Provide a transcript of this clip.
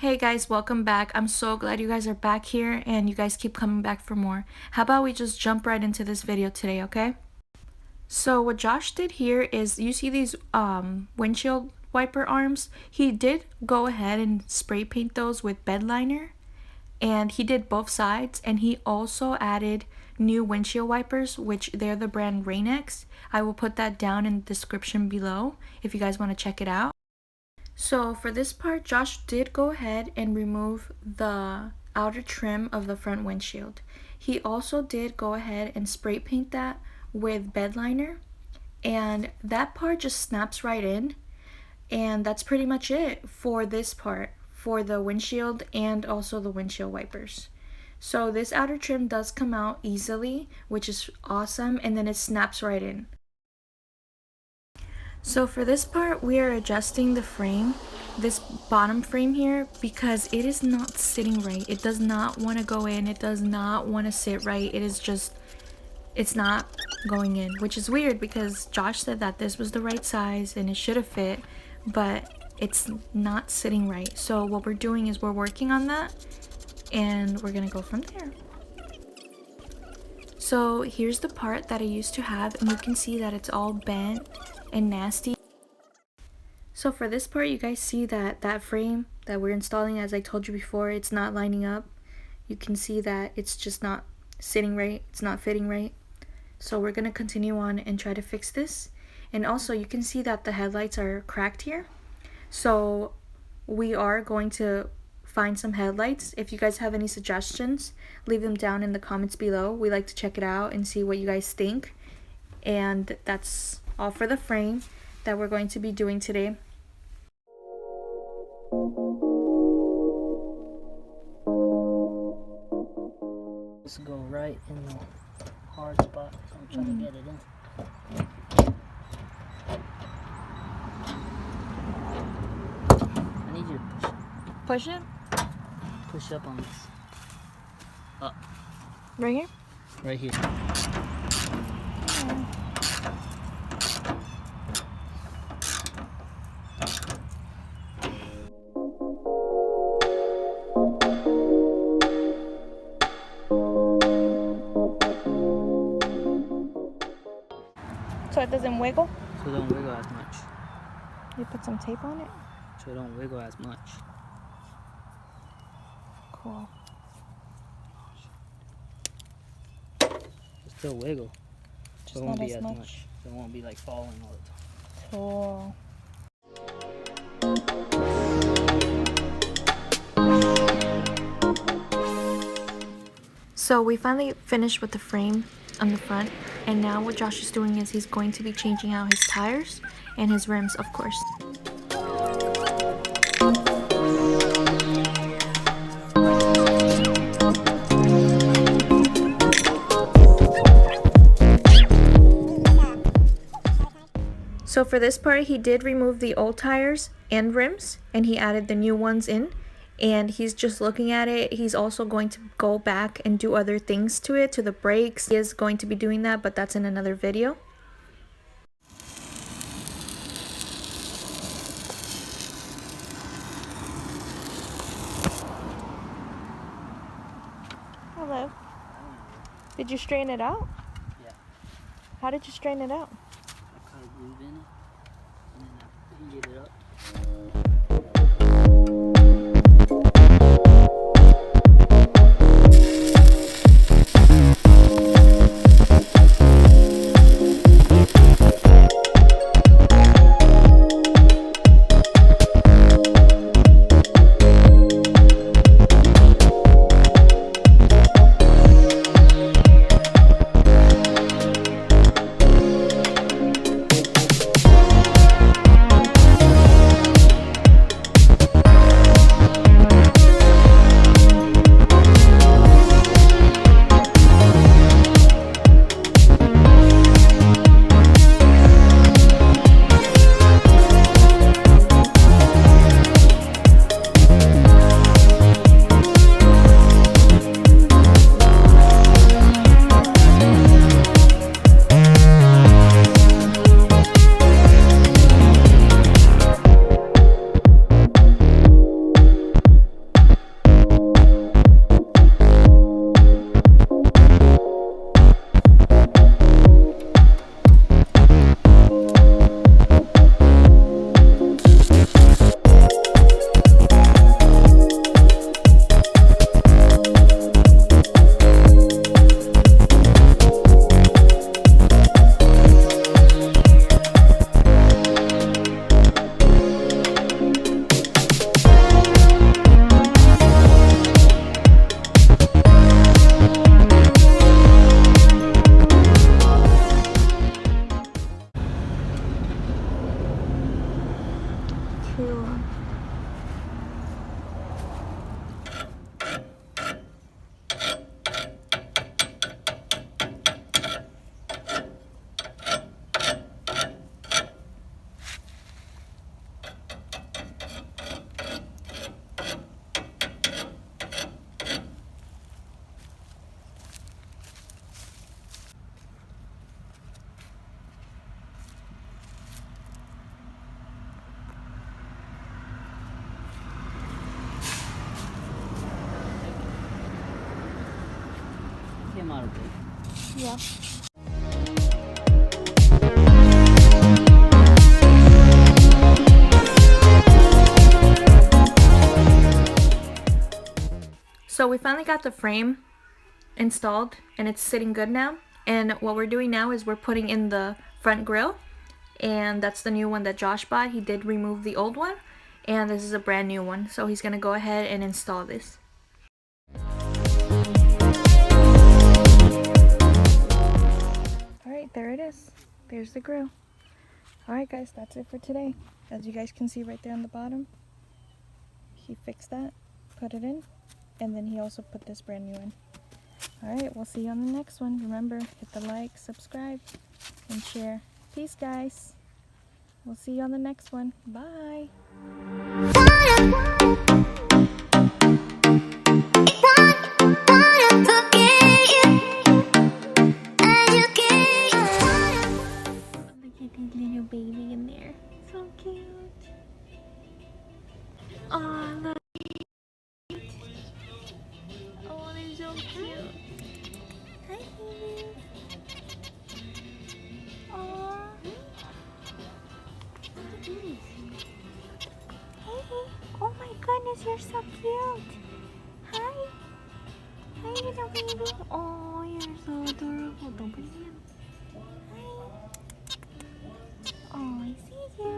Hey guys, welcome back. I'm so glad you guys are back here and you guys keep coming back for more. How about we just jump right into this video today, okay? So what Josh did here is, you see these windshield wiper arms? He did go ahead and spray paint those with bed liner, and he did both sides, and he also added new windshield wipers, which they're the brand Rain-X. I will put that down in the description below if you guys want to check it out. So for this part, Josh did go ahead and remove the outer trim of the front windshield. He also did go ahead and spray paint that with bed liner, and that part just snaps right in. And that's pretty much it for this part, for the windshield and also the windshield wipers. So this outer trim does come out easily, which is awesome, and then it snaps right in. So for this part, we are adjusting the frame, this bottom frame here, because it is not sitting right. It does not want to go in. It does not want to sit right. It is just, it's not going in, which is weird because Josh said that this was the right size and it should have fit, but it's not sitting right. So what we're doing is we're working on that, and we're going to go from there. So here's the part that I used to have, and you can see that it's all bent and nasty. So for this part, you guys see that that frame that we're installing, as I told you before, it's not lining up. You can see that it's just not sitting right, it's not fitting right. So we're going to continue on and try to fix this. And also you can see that the headlights are cracked here, so we are going to find some headlights. If you guys have any suggestions, leave them down in the comments below. We like to check it out and see what you guys think. And that's all for the frame that we're going to be doing today. Let's go right in the hard spot, so I'm trying to get it in. I need you to push it. Push it? Push up on this. Up. Right here? Right here. So it doesn't wiggle? So it don't wiggle as much. You put some tape on it? So it don't wiggle as much. Cool. It still wiggle. Just So it won't not be as as much. much. So it won't be like falling all the time. Cool. So we finally finished with the frame on the front, and now what Josh is doing is he's going to be changing out his tires and his rims, of course. So for this part, he did remove the old tires and rims, and he added the new ones in, and he's just looking at it. He's also going to go back and do other things to it, to the brakes. He is going to be doing that, but that's in another video. Hello. Did you straighten it out? Yeah. How did you straighten it out? I cut a groove in it, and then I heated it up. came out of it. Yeah. So we finally got the frame installed and it's sitting good now. And what we're doing now is we're putting in the front grille, and that's the new one that Josh bought. He did remove the old one, and this is a brand new one. So he's gonna go ahead and install this. Alright, there it is. There's the grill. Alright guys, that's it for today. As you guys can see right there on the bottom, he fixed that, put it in, and then he also put this brand new in. Alright, we'll see you on the next one. Remember, hit the like, subscribe, and share. Peace guys. We'll see you on the next one. Bye. Look at this little baby in there. So cute. Oh, look. Oh, they're so cute. Hi, baby. Aw. Hey. Oh my goodness, you're so cute. Hi. Hi, little baby. Oh, you're so adorable. Don't put it in. Hi. Oh, I see you.